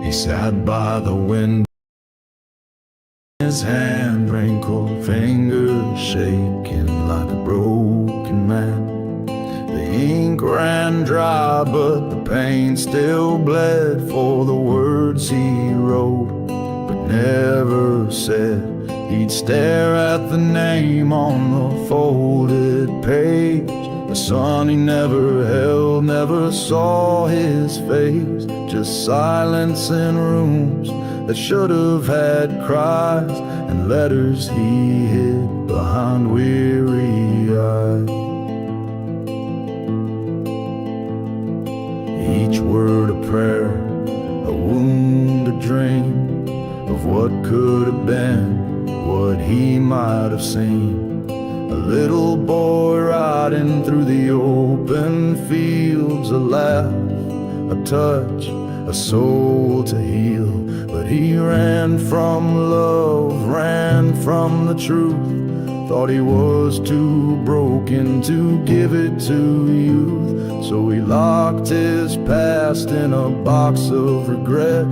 He sat by the window, his hand wrinkled, fingers shaking like a broken man. The ink ran dry, but the paint still bled for the words he wrote but never said. He'd stare at the name on the folded page, the son he never held, never saw his face. Just silence in rooms that should have had cries, and letters he hid behind weary eyes. Each word a prayer, a wound, a dream of what could have been, what he might have seen. A little boy riding through the open fields, a laugh, a touch, a soul to heal. But he ran from love, ran from the truth, thought he was too broken to give it to youth. So he locked his past in a box of regret,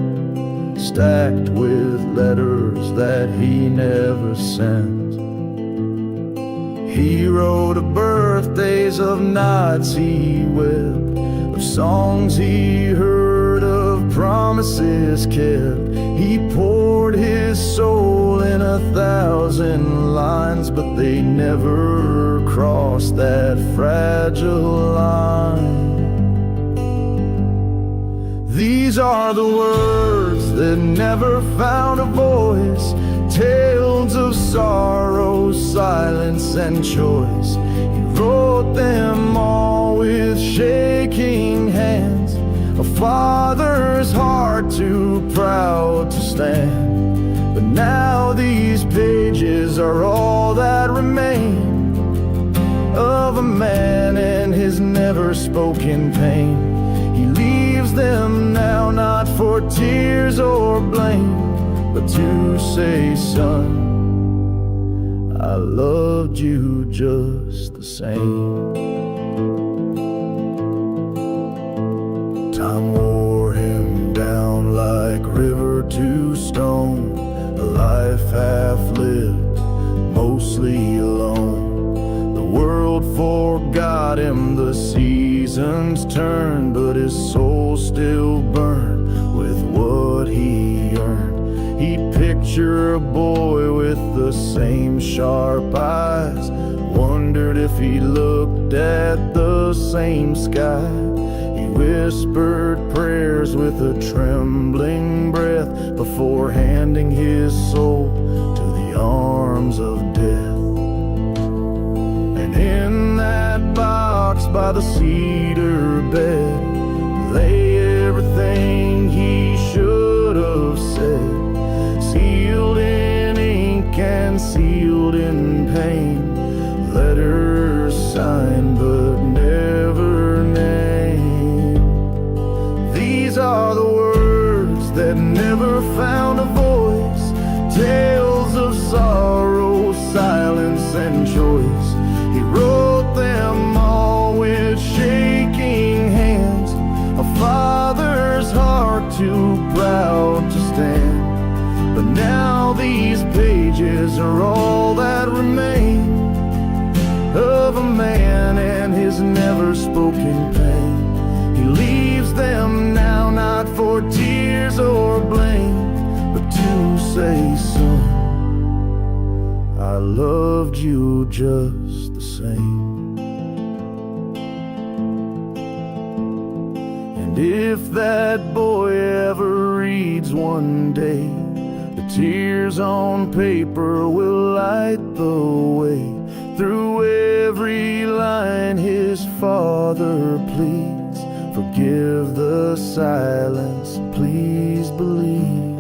stacked with letters that he never sent. He wrote of birthdays, of nights he wept, of songs he heard, of promises kept. He poured his soul in 1,000 lines, but they never crossed that fragile line. These are the words that never found a voice, tales of sorrow, silence and choice. He wrote them all with shaking hands, a father's heart too proud to stand. But now these pages are all that remain of a man and his never spoken pain. He leaves them now not for tears or blame, but to say, son, I loved you just the same. Time wore him down like river to stone, a life half lived, mostly alone. The world forgot him, the seasons turned, but his soul still burned with what he earned. He'd picture a boy with the same sharp eyes, wondered if he looked at the same sky. He whispered prayers with a trembling breath before handing his soul to the arms of death. And in that box by the cedar bed lay everything he should have said, sealed in ink and sealed in pain, letters signed but never named. These are the words that never found a voice, tales of sorrow, silence and choice. He wrote them all with shaking hands, a father's heart too proud to stand. But now these pages are all that remain of a man and his never spoken pain. He leaves them now not for tears or blame, but to say, son, I loved you just the same. And if that boy ever reads one day, the tears on paper will light the way. Through every line his father pleads, forgive the silence, please believe.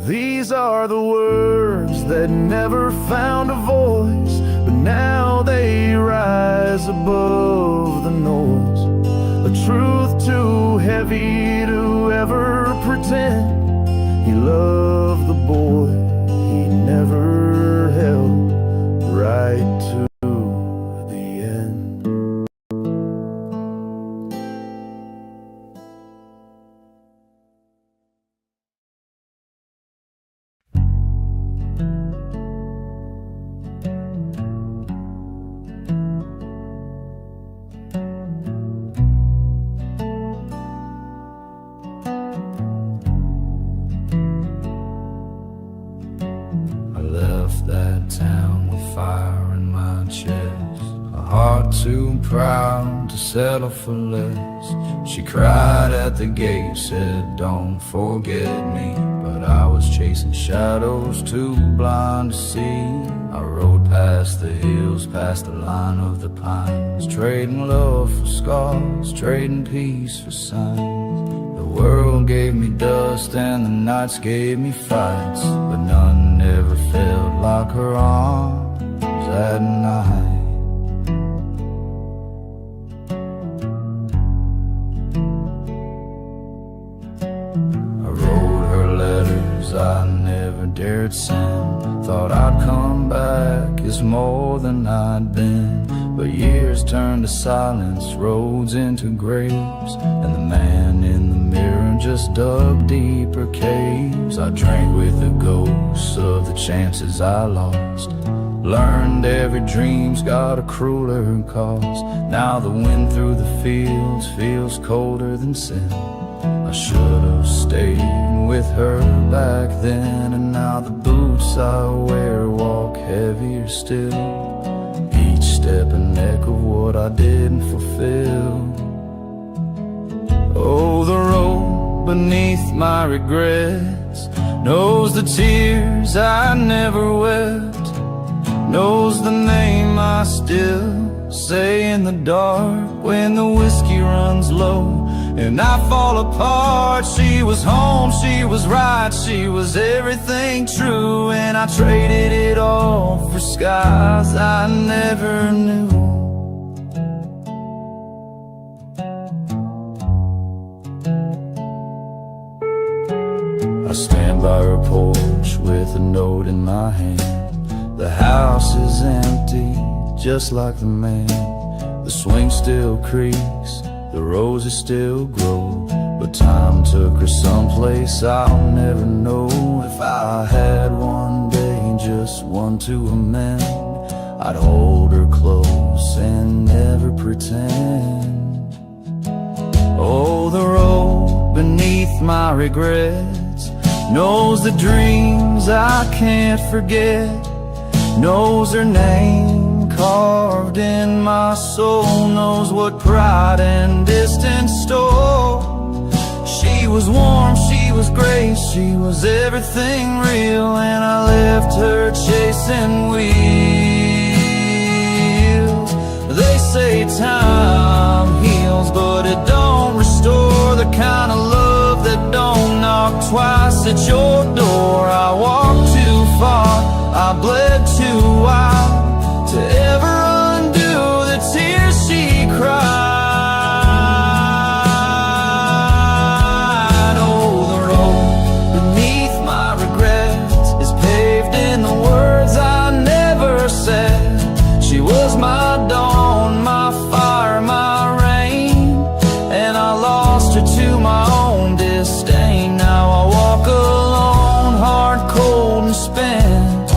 These are the words that never found a voice, but now they rise above the noise. A truth too heavy to ever pretend. He loved the boy he never held right to. left that town with fire in my chest, a heart too proud to settle for less. She cried at the gate, said don't forget me, but I was chasing shadows too blind to see. I rode past the hills, past the line of the pines, trading love for scars, trading peace for signs. The world gave me dust and the nights gave me fights, but none ever felt like her arms at night. I wrote her letters I never dared send, thought I'd come back as more than I'd been. But years turned to silence, roads into graves, and the man in the mirror just dug deeper caves. I drank with the ghosts of the chances I lost, learned every dream's got a crueler cost. Now the wind through the fields feels colder than sin. I should have stayed with her back then, and now the boots I wear walk heavier still. Each step an echo of what I didn't fulfill. Oh, the road beneath my regrets knows the tears I never wept, knows the name I still say in the dark when the whiskey runs low and I fall apart. She was home, she was right, she was everything true, and I traded it all for skies I never knew. I stand by her porch with a note in my hand. The house is empty, just like the man. The swing still creaks, the roses still grow, but time took her someplace I'll never know. If I had one day, just one to amend, I'd hold her close and never pretend. Oh, the road beneath my regrets knows the dreams I can't forget, knows her name carved in my soul, knows what pride and distance stole. She was warm, she was grace, she was everything real, and I left her chasing wheels. They say time heals, but it don't restore the kind of love that don't knock twice at your door. I walked too far, I bled too wild to ever undo the tears she cried. Oh, the road beneath my regrets is paved in the words I never said. She was my dawn, my fire, my rain, and I lost her to my own disdain. Now I walk alone, hard, cold, and spent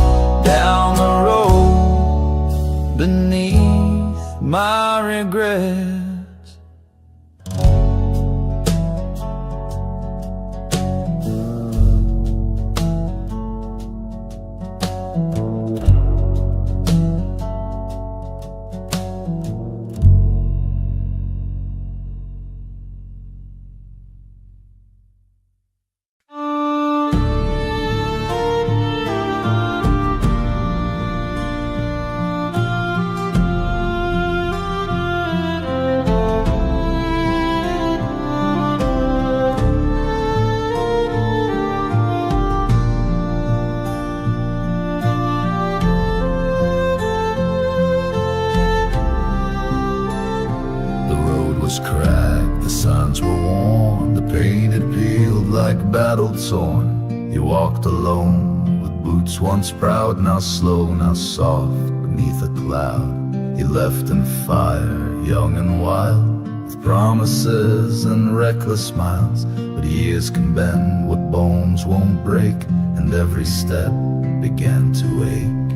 down the road beneath my regrets. Cracked, the signs were worn, the paint had peeled like battle torn. You walked alone, with boots once proud, now slow, now soft, beneath a cloud. You left in fire, young and wild, with promises and reckless smiles. But years can bend what bones won't break, and every step began to ache.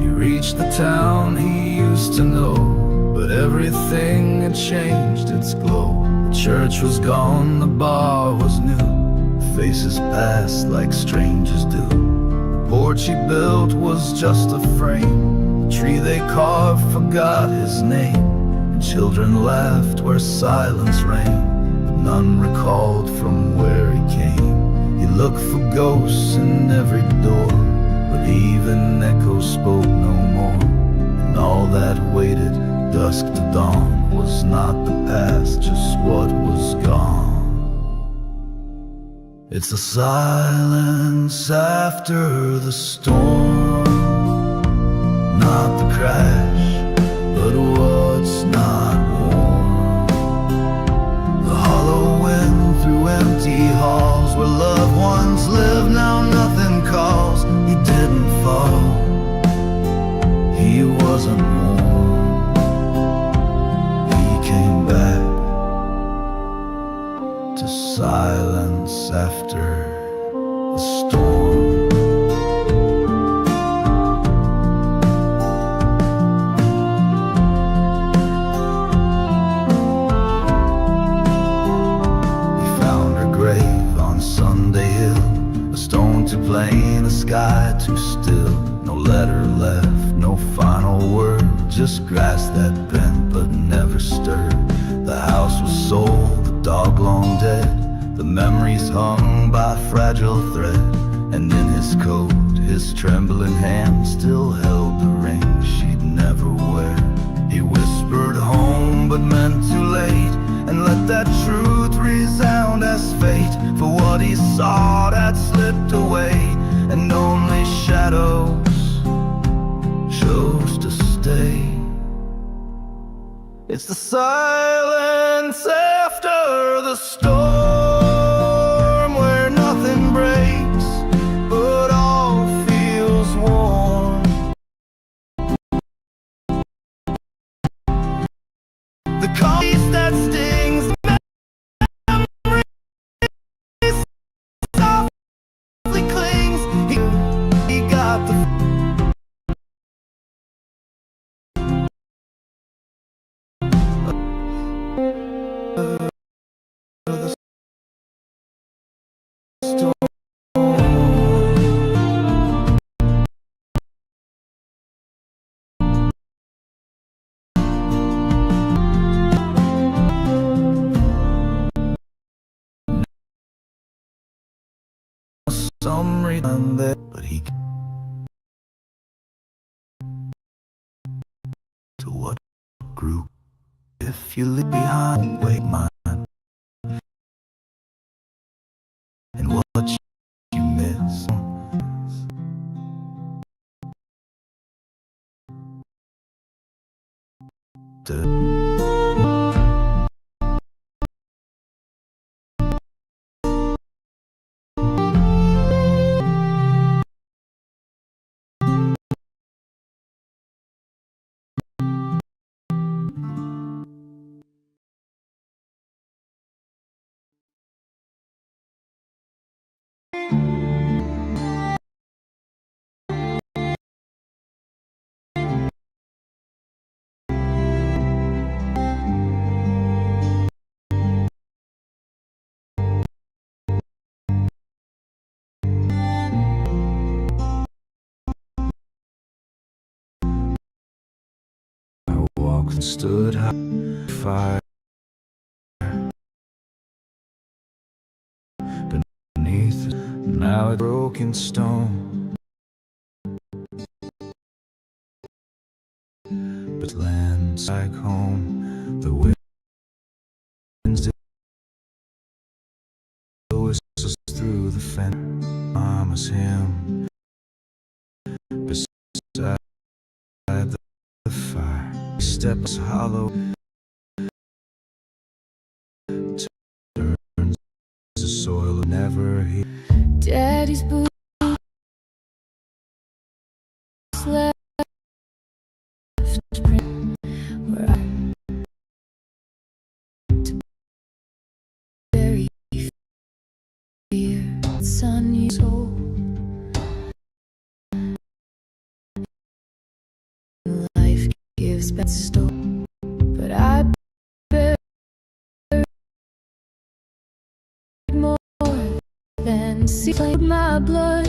He reached the town he used to know, but everything had changed its glow. The church was gone, the bar was new, faces passed like strangers do. The porch fort she built was just a frame. The tree they carved forgot his name, and children laughed where silence reigned, but none recalled from where he came. He looked for ghosts in every door, but even echoes spoke no more. And all that waited dusk to dawn was not the past, just what was gone. It's the silence after the storm, not the crash, but what's not warm. The hollow wind through empty halls where loved ones live, now nothing calls. He didn't fall, he wasn't warm, he came back to silence after the storm. We found her grave on Sunday Hill, a stone too plain, a sky too still. No letter left, no final word, just grass that bent but never stirred. The house was sold, the dog long dead, the memories hung by fragile thread. And in his coat, his trembling hand still held the ring she'd never wear. He whispered home but meant too late, and let that truth resound as fate. For what he sought had slipped away, and only shadows chose to stay. It's the silence after the storm, where nothing breaks, but all feels warm. The calm that stings, memories softly clings. He got the some reason there, but he to what grew. If you leave behind, wake mine, and what you miss. And stood high fire beneath, now a broken stone, but lands like home. The winds whistles through the fence, promise him beside the fire. Steps hollow, turns to soil never healed. Daddy's boots left print where I to bury fear. Son, you soul, life gives back story, but I buried more than see my blood.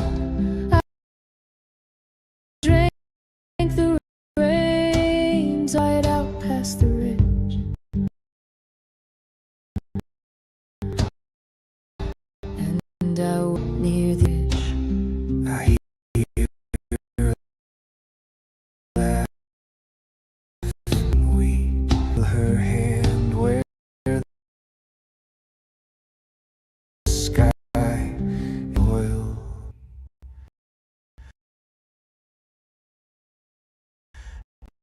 past the ridge, and I walked near the edge. I hear her laugh. We feel her hand where the sky will.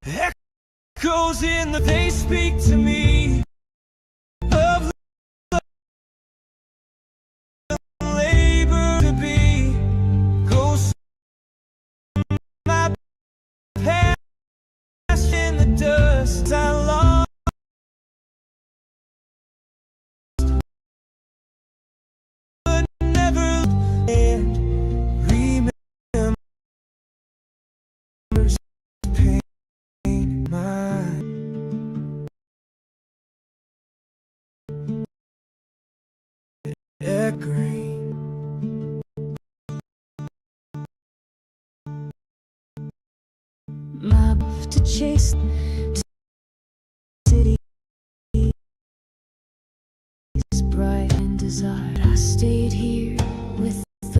Echoes in the they speak to me of labor to be. Ghosts my past in the dust I lost, but never and remembers pain. My green. My love to chase the city is bright and desired. I stayed here with the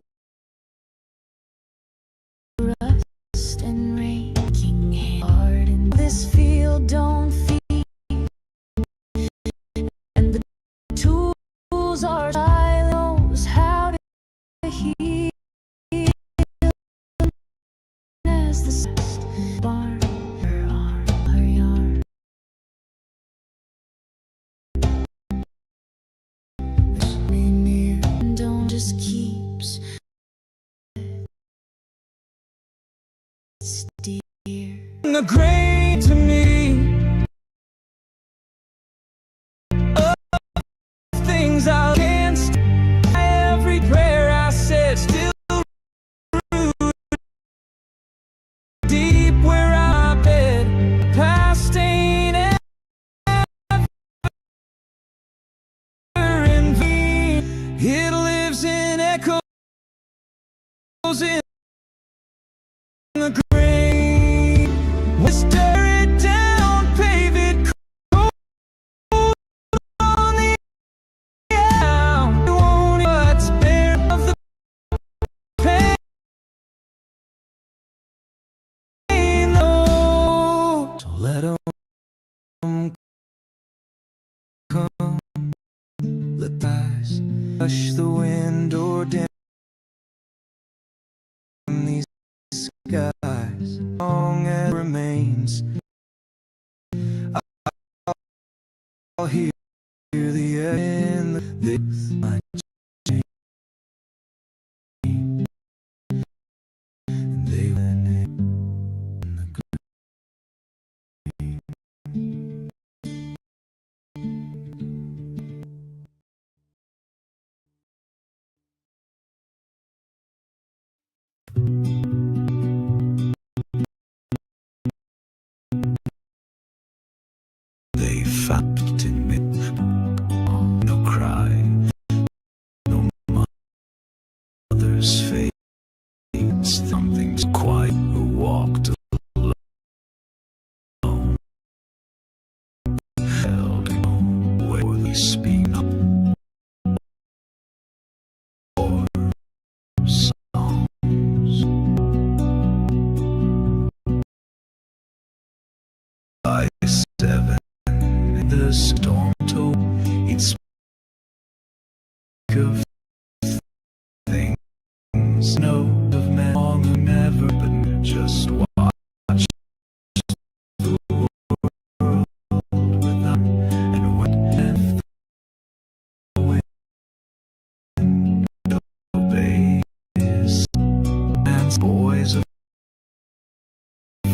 rust and rain, aching hard in this field don't feed, and the tools are silos. How to heal as the barn her arm, her yarn. Me near and don't just keeps steer. The grain to me of things I can't stand. Every prayer I said still rooted deep where I bed. Past ain't ever in vain. It lives in echoes in the grain. We stir it down, pave it cold on the ground. We won't what's bare of the pain. No, so let 'em come. Let the eyes hush the wind or dim these skies. Long as it remains, I'll hear the end. This might change. And they went in the grave. They found in me no cry, no mother's face. Something's quiet who walked alone. Held where they speak up or songs. By 7 the storm told he'd speak of things no of men long who never but just watch the world with them and went and the wind obey his man's boys of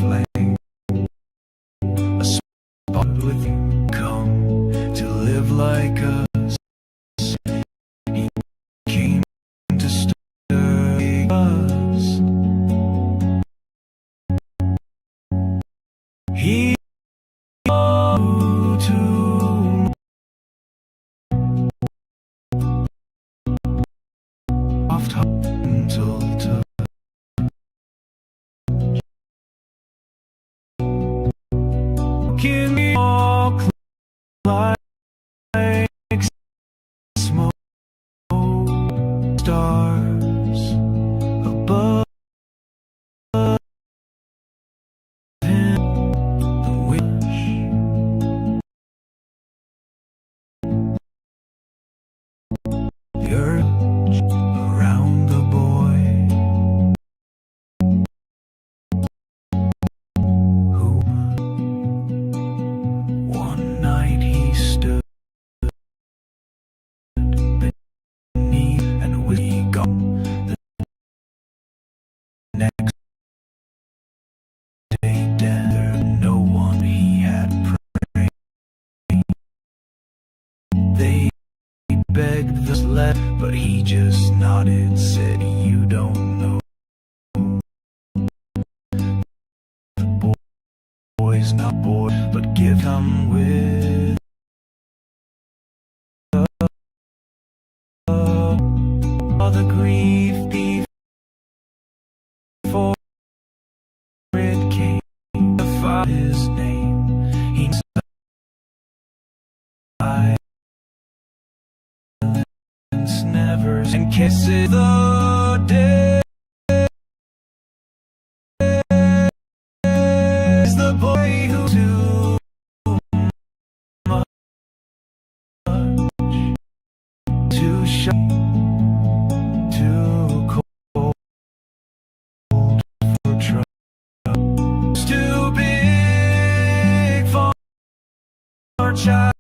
flame a spot with him come to live like us. He came to stir us. He to oft until to give me all earth around the boy who one night he stood beneath and we got the next day dead. No one he had prayed. They begged this lad, but he just nodded, said, "You don't know. The boy's not boy, but give him with all the grief before it came to find his name. He silence never and kisses the day. Is the boy who too much too shy, too cold for trust, too big for child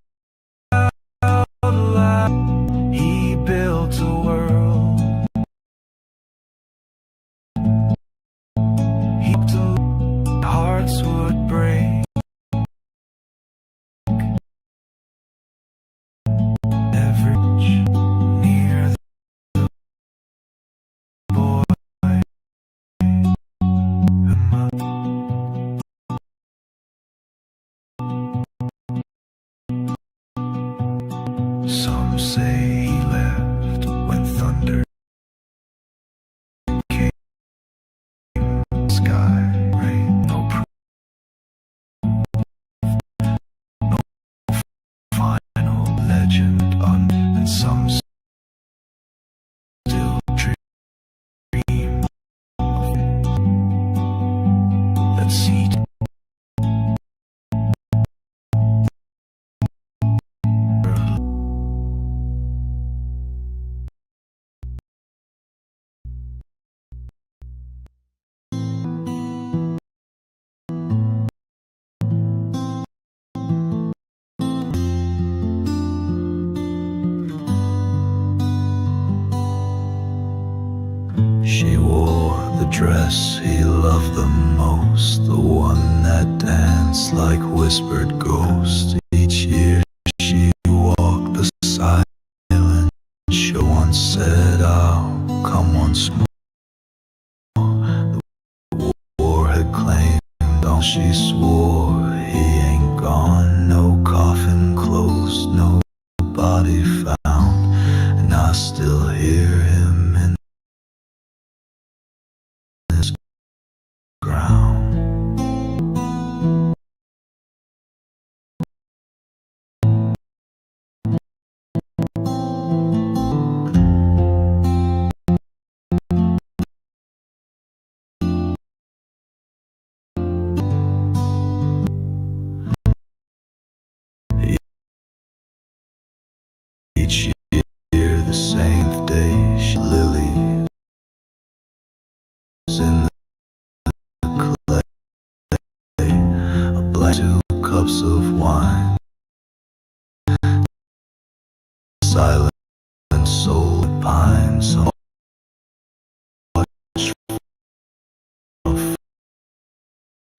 life. He built a world. He hoped hearts would break. Never near the boy. Some say he left when thunder came. Sky rain, no proof, no final legend. And some still dream of that seed. She wore the dress he loved the most, the one that danced like whispered ghosts. Each year she walked the silent shore. Once said, "I'll come once more." The war had claimed all. She swore, "He ain't gone." No coffin closed, no body found, and I still hear him in this ground. Each year, the same day, lilies in the clay, a black 2 cups of wine, silent soul pines, watch from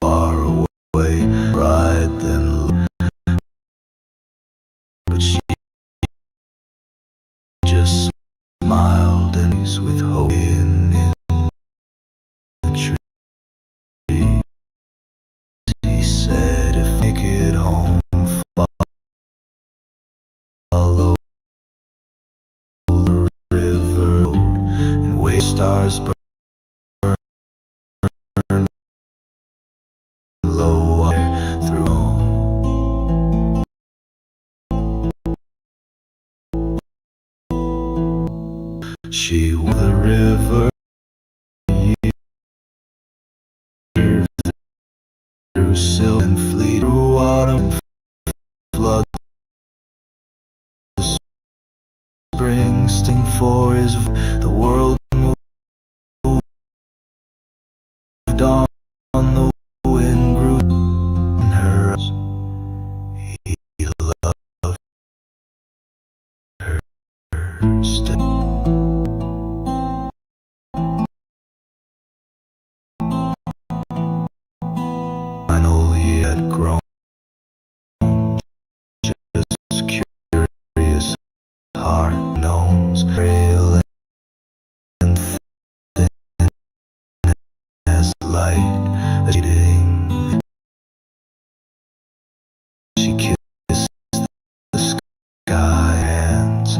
far away, ride then look, but she just smiled and he's with hope in the tree. He said, "If I make it home, follow the river and wait stars burn low through." She wore the river through silk and fleet, through autumn flood, spring sting for his the world moved on, the wind grew in her eyes. He loved her still. Finally he had grown just curious, heart knows, frail and thin as light, as cheating. She kissed the sky, hands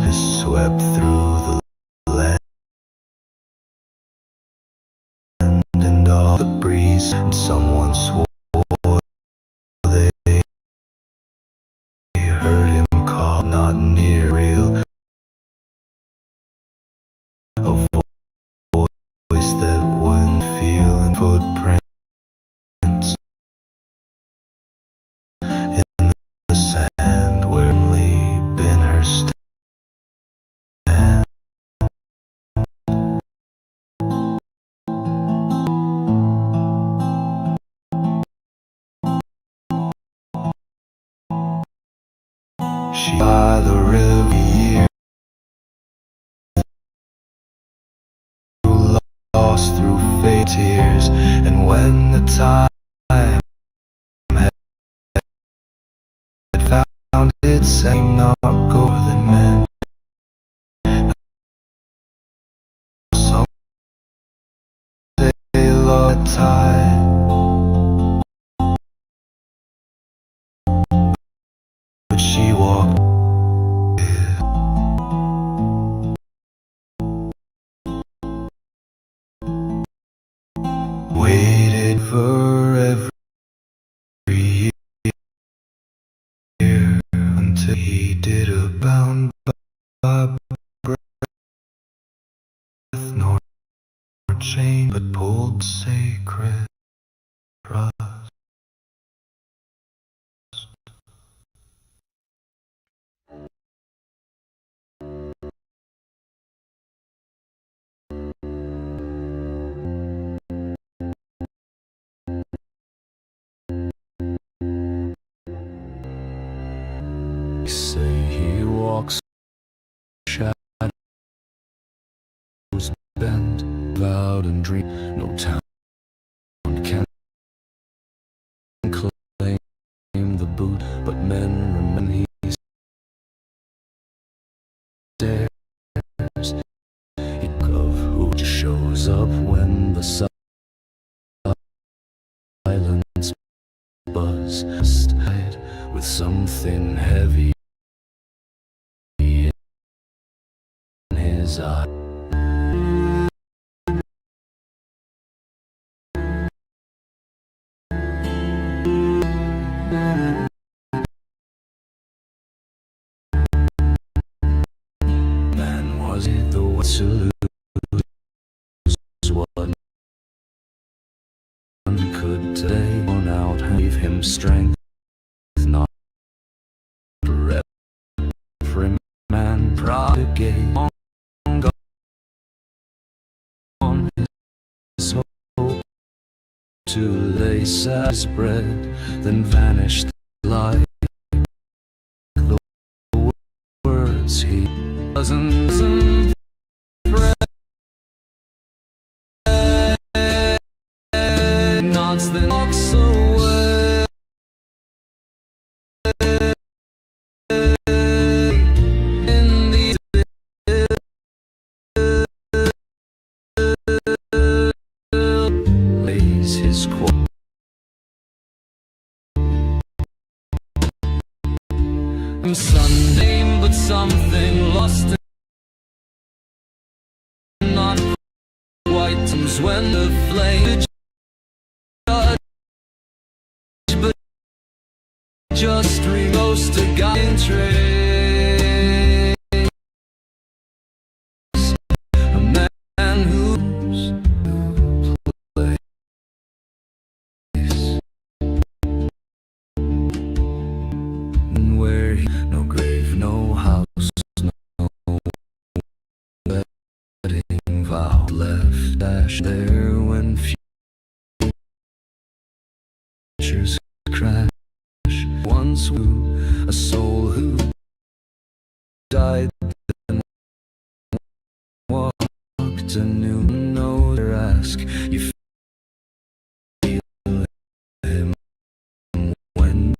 swept through the land and all the breeze, and someone swore they heard him call, not near real, a voice that wouldn't feel, and footprints in the sand where only been her stand. She by the river year, lost through fate tears, and when the time had found its same, not go than men. Some sail on the tide, but she walked waited for every year until he did a bound by breath, nor chain, but pulled sacred trust. Say he walks shadows bend, vowed and dream. No town can claim the boot, but men remain. He stares, he of who shows up when the silence buzz tied with something heavy in his eye. Man, was it the one to lose what none could today? On out, gave him strength, not rep for him. Man, propagate on his hope to lay his bread, then vanished like the words he doesn't pray. Nods then walks away. In the lays his quote. Sunday, but something lost, not quite when the flame judge, but just remost a guy in trace, a man who's place, and where he, no grave, no house, no flash there when futures crash. Once who, a soul who died then walked anew. No, to ask you feel him when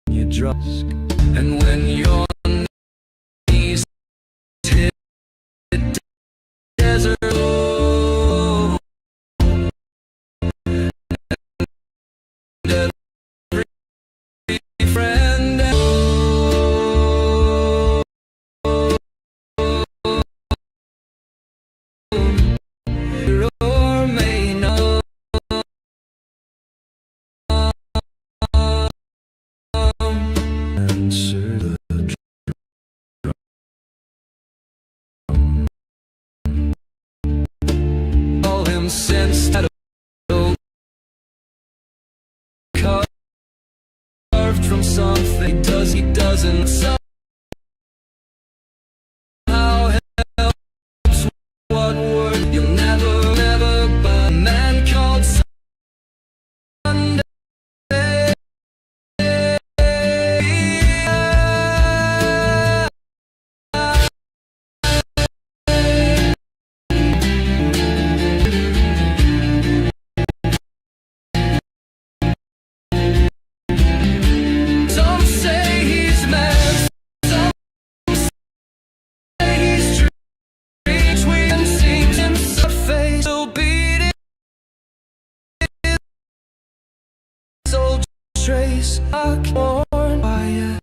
you trust, and when your knees hit the desert. Oh, and every friend, oh, or may not answer the drum. Call him sense that carved from something. He doesn't somehow helps. What word you'll never buy. A man called Sunday. Some say he's mad, some say he's strange. We can see him face still beating his old trace. I can't buy it.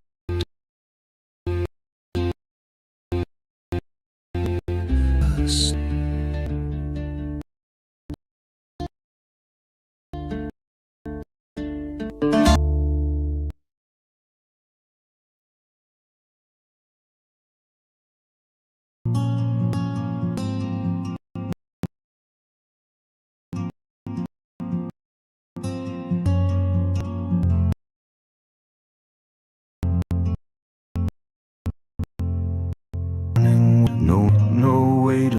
No way to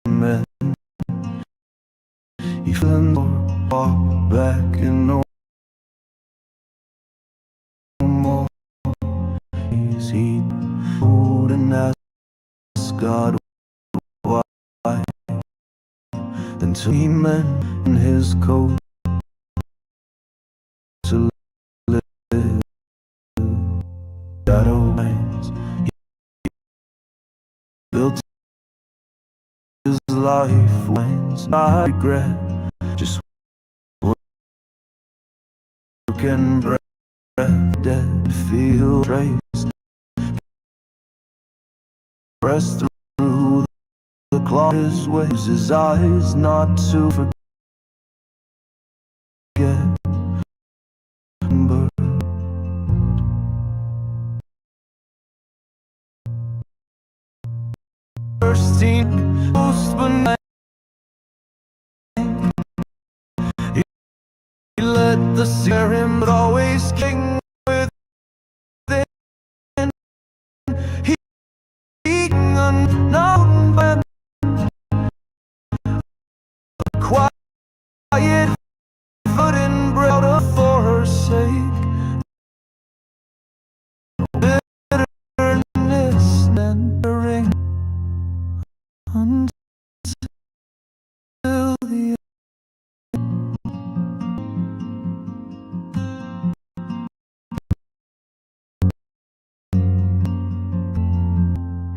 mend. Even walk back and no more. Is he old and ask God why? Then to him in his coat to live. Shadow lines. Built his life wins. I regret just work and breath. Dead feel trace. Press through the clock. His waves, his eyes not to forget. But bursting post but he let the scare him, but always king within. He unknown but quiet foot and bread for her sake. Bitterness entering until the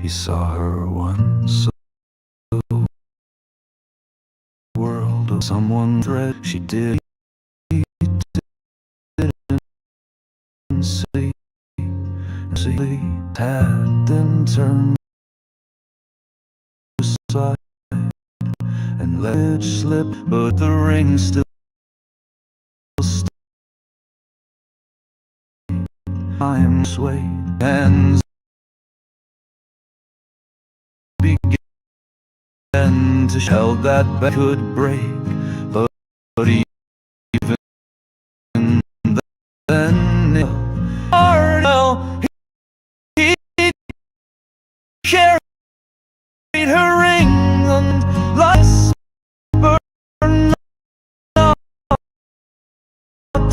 he saw her once, a world of someone's dread. She didn't see, had then turned aside and let it slip, but the ring still stayed. Time swayed, hands began to held that back could break, but even then it hard. He carried her ring and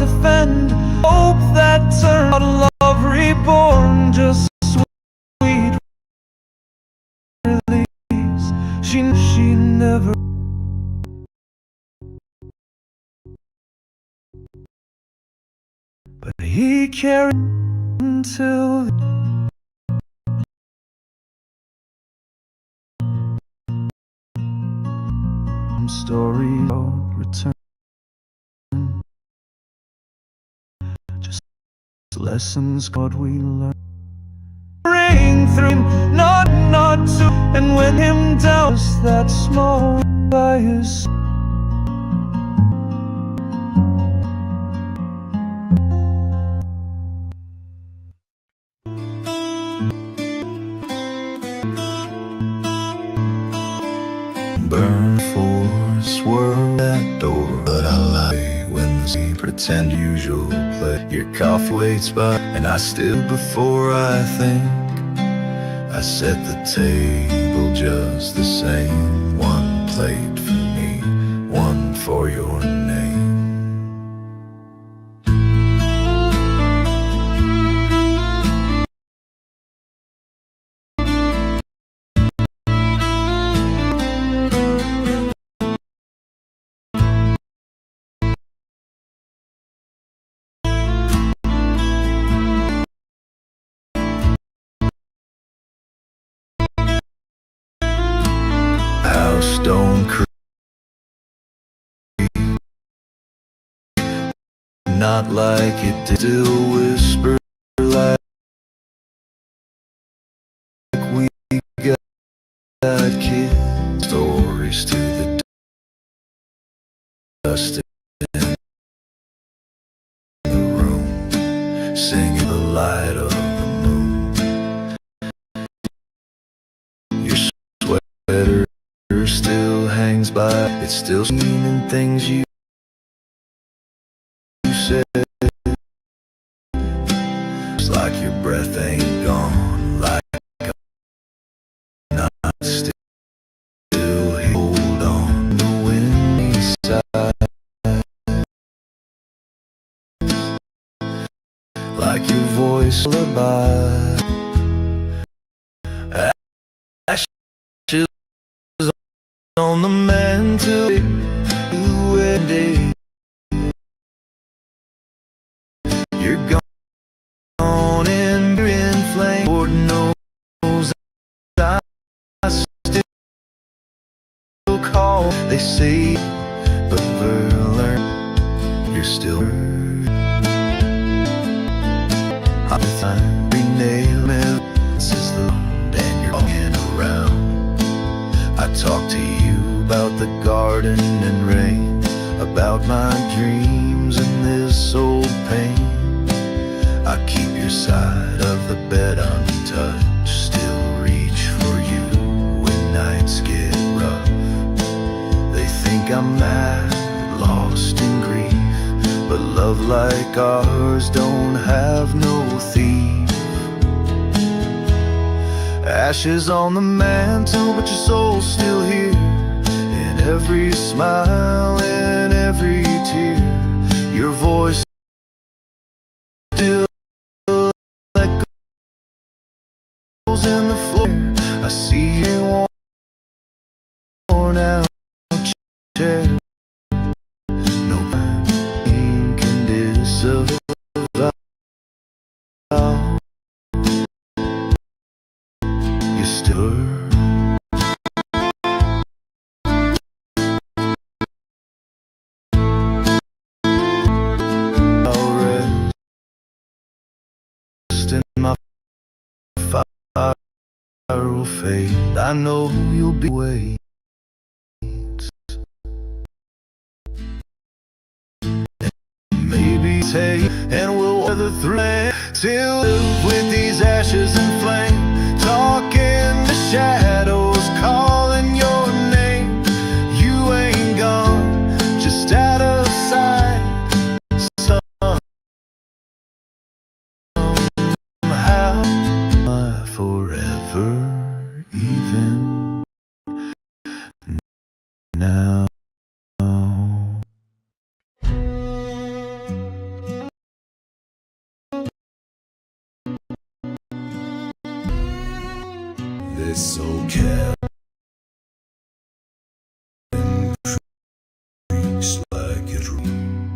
earth and hope that turned out love reborn. Just sweet release. She never. But he carried until story of return. Just lessons God we learn. Ring through him, not to, and when him down that small by his. Burn force were that door, but I lie when they pretend usual play. Your coffee waits by, and I still before I think I set the table just the same. One plate for me, one for your name. Stone Creek, not like it did. Still whisper like we got kids. Stories to the dust in the room, singing the light of the moon. Your sweater still hangs by, it's still seen in things you said. It's like your breath ain't gone, like I'm not still here. Hold on, the windy side, like your voice lullaby. Ashes on the mantle, you and it. You're gone and you're in flame. Lord knows I still call. They say, but learn you're still hurt. I'm nail is the and you're walking around. I talk to you about the garden and rain, about my dreams and this old pain. I keep your side of the bed untouched, still reach for you when nights get rough. They think I'm mad, lost in grief, but love like ours don't have no thief. Ashes on the mantle, but your soul's still here. In every smile, in every tear, your voice still echoes in the floor. I see you worn out chair. No pain can disavow. You still my fire will fade. I know you'll be wait. Maybe take and we'll weather through it till with these ashes and flame, talking the shadows, calling your name. You ain't gone, just out of sight. Forever, even now. place so kept in creeks like it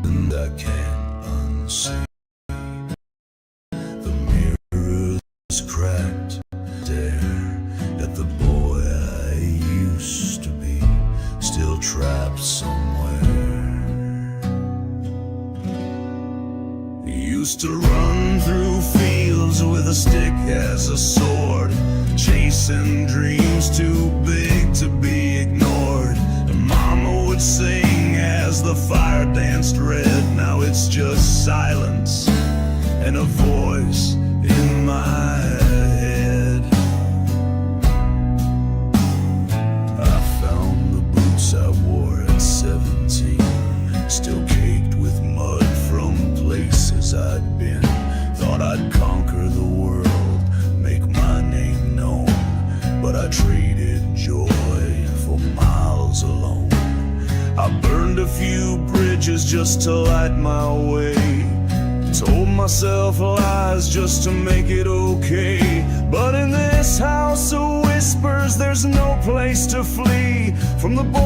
and I can't unsee. The mirror's cracked, stare at the boy I used to be, still trapped somewhere. He used to run through fields with a stick as a sword, chasing dreams too big to be ignored. And Mama would sing as the fire danced red. Now it's just silence and a voice in my head. I found the boots I wore at 17, still caked with mud from places I'd been. Thought I'd conquer the world, make my name known, but I traded joy for miles alone. I burned a few bridges just to light my way, told myself lies just to make it okay. But in this house of whispers, there's no place to flee from the boy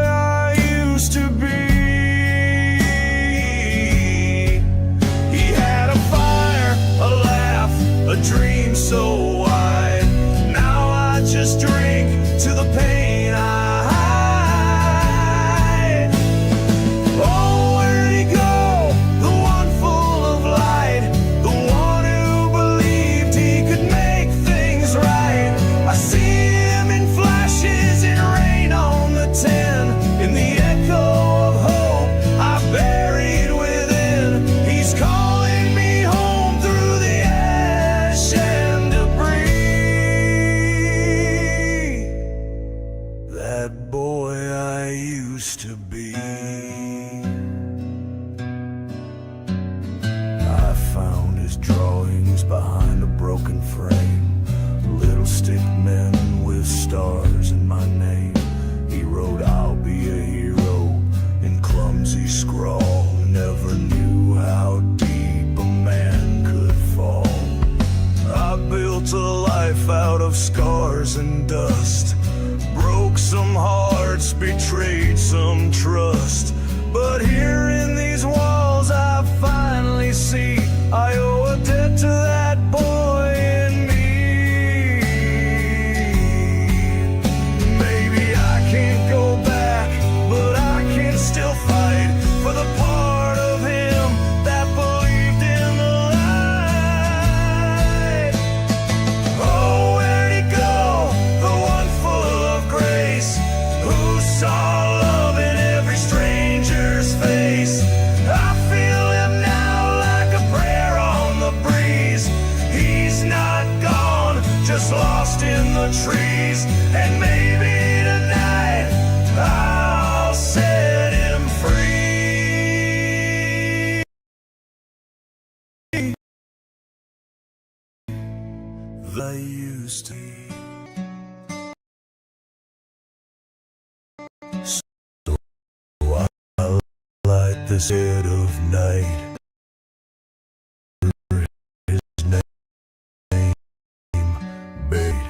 I used to be. He had a fire, a laugh, a dream so wide. Now I just drink to the pain I hide. Oh, where'd he go? The one full of light, the one who believed he could make things right. I see him in flashes, in rain on the tin, in the echo of hope I buried within. He's calling me home through the ash and debris. That boy I used to be. I found his drawings behind a broken frame, little stick men with stars in my name. He wrote, "I'll be a hero," in clumsy scrawl. Never knew how deep a man could fall. I built a life out of scars and dust, broke some hearts, betrayed some trust. But here in these walls I finally see I owe a debt to that boy in me. Maybe I can't go back, but I can still fight for the part of him that believed in the light. Oh, where'd he go? The one full of grace, who saw love in every stranger's face. I feel him now like a prayer on the breeze. He's not gone, just lost in the trees. And maybe tonight I'll set him free. I used to. So I light this head of night. His name, bait,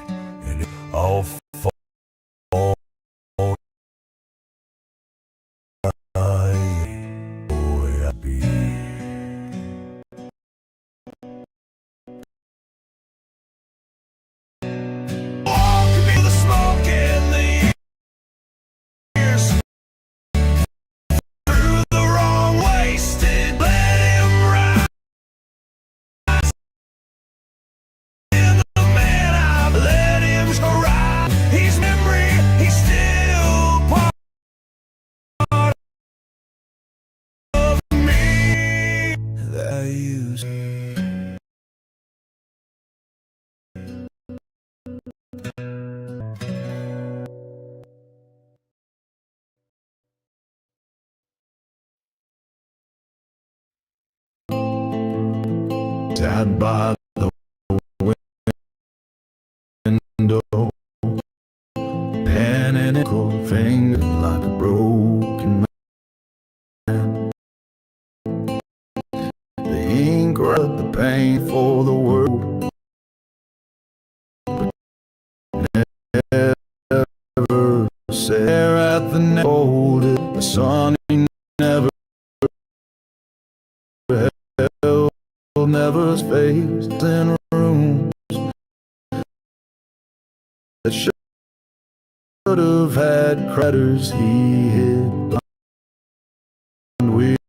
and I'll fall. Boy, I be. Walk me the smoke in the years, through the wrong wasted. Let him rise in the man I've let him rise. He's memory, he's still part of me. That I used. Sat by the window, pen and nickel finger like a broken man. The ink wrote the pain for the world, but the oldest. The sun he never held, never faced in rooms that should have had craters he hid behind weary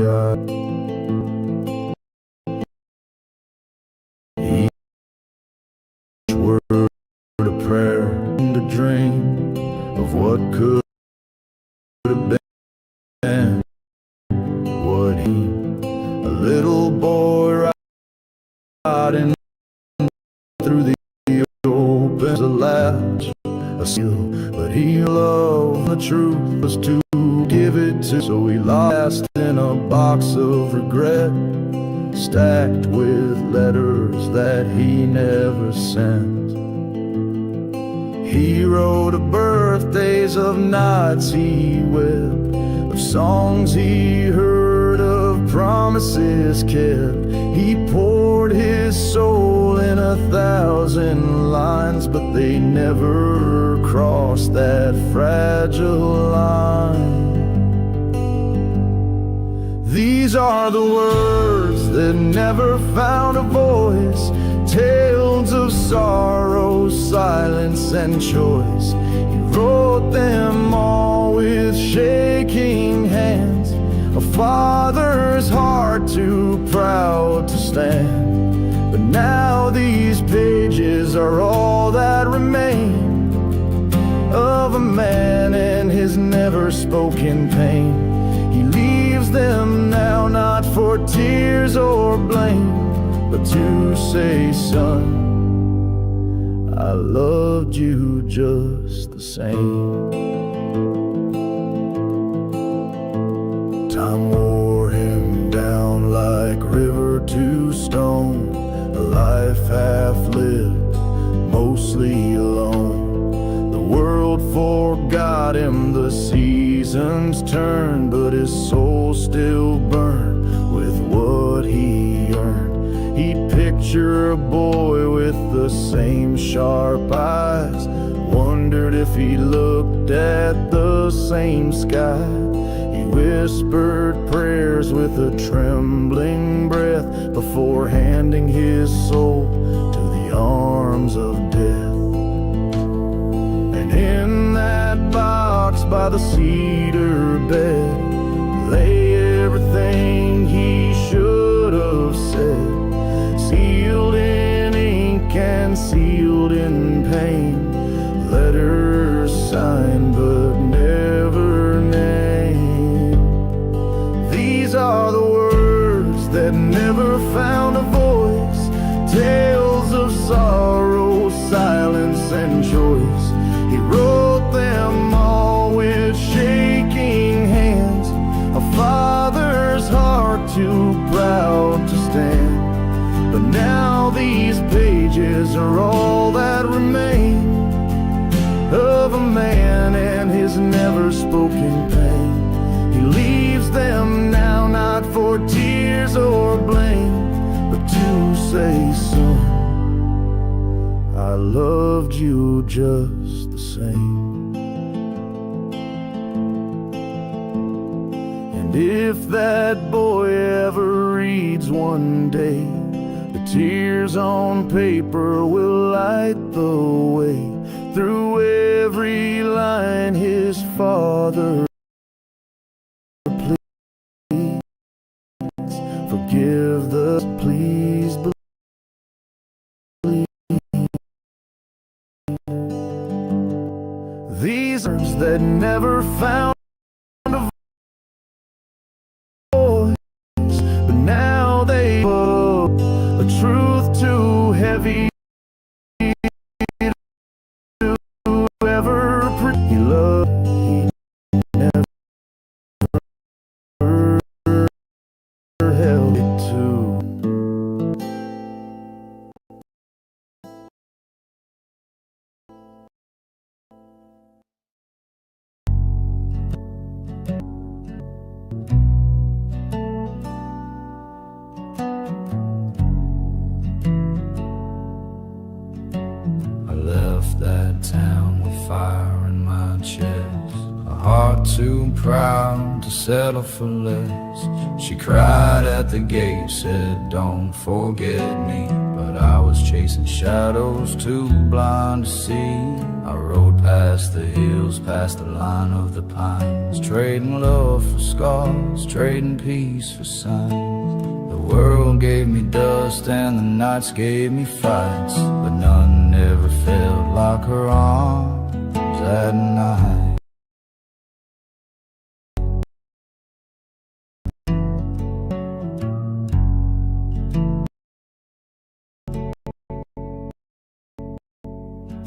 eyes. Each word a prayer and a dream of what could have been, what he, a little boy riding through the open, a latch, a seal, but he loved the truth was to give it to, so he lost in a box of regret, stacked with letters that he never sent. He wrote of birthdays, of nights he wept, of songs he heard, of promises kept. He poured his soul in 1,000 lines, but they never crossed that fragile line. These are the words that never found a voice, tales of sorrow, silence and choice. He wrote them all with shaking hands, a father's heart too proud to stand. But now these pages are all that remain of a man and his never spoken pain. He leaves them now not for tears or blame, but to say, son, I loved you just the same. Time wore him down like river to stone, a life half lived, mostly alone. The world forgot him, the seasons turned, but his soul still burned with what he earned. He'd picture a boy with the same sharp eyes, wondered if he looked at the same sky. He whispered prayers with a trembling breath before handing his soul to the arms of death. And in that box by the cedar bed lay everything he should have said, sealed in ink and sealed in pain, letters signed but never named. These are the words that never found a voice, tales of sorrow, silence and choice. He wrote them all with shaking hands, a father's heart too proud to stand. But now these pages are all that remain of a man and his never spoken pain. He leaves them now not for tears or blame, but to say, son, I loved you just the same. And if that boy ever reads one day, the tears on paper will light the way through every line his father please forgive the please believe. These words that never found a voice, but now they hold a truth too heavy to ever he loved. He never held it to. far too proud to settle for less. She cried at the gate, said don't forget me, but I was chasing shadows, too blind to see. I rode past the hills, past the line of the pines, trading love for scars, trading peace for signs. The world gave me dust and the nights gave me fights, but none ever felt like her arms at night.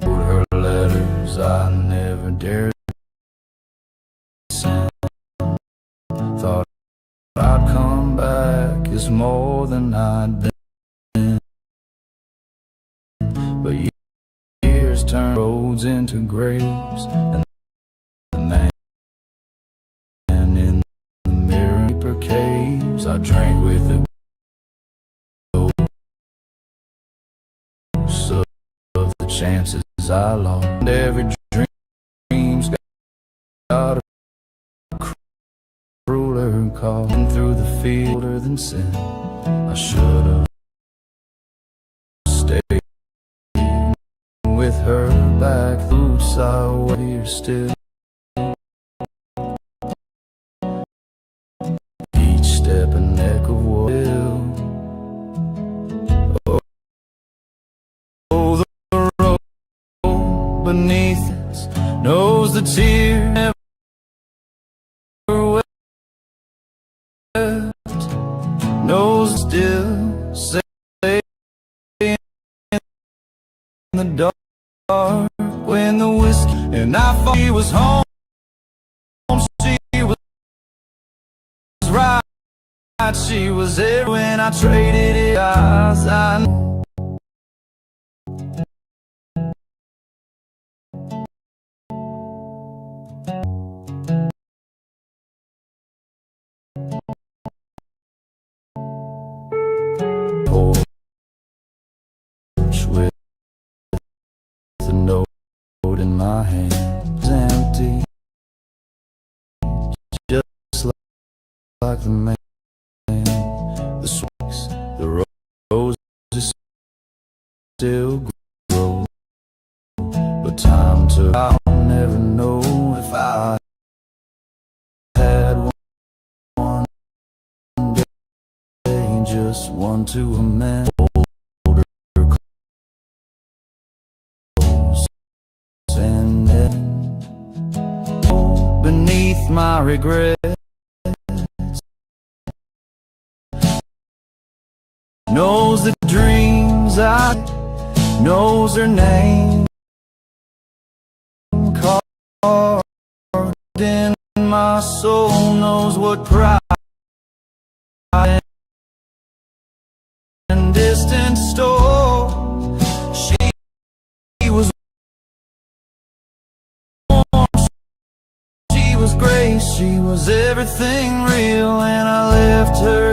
Her letters I never dared send. Thought I'd come back as more than I'd been, but years turn roads into graves, and the man in the mirror deeper caves. I drank with the ghosts of the chances I lost, and every dream's got a crueler call. Through the field than sin, I should have stayed with her back. Oops, I wait here still. Each step a neck of will. Oh, the road beneath us knows the tear never wept, knows still safe in the dark. When the whiskey and I thought she was home, she was right, she was there when I traded it eyes. I know. With the note in my hand, empty, just like the man. The swings, the roses still grow, but time took. I'll never know if I had one day, just one to amend. Beneath my regret, knows the dreams I knows her name carved in my soul, knows what pride and distance stole. She was warm, she was grace, she was everything real, and I left her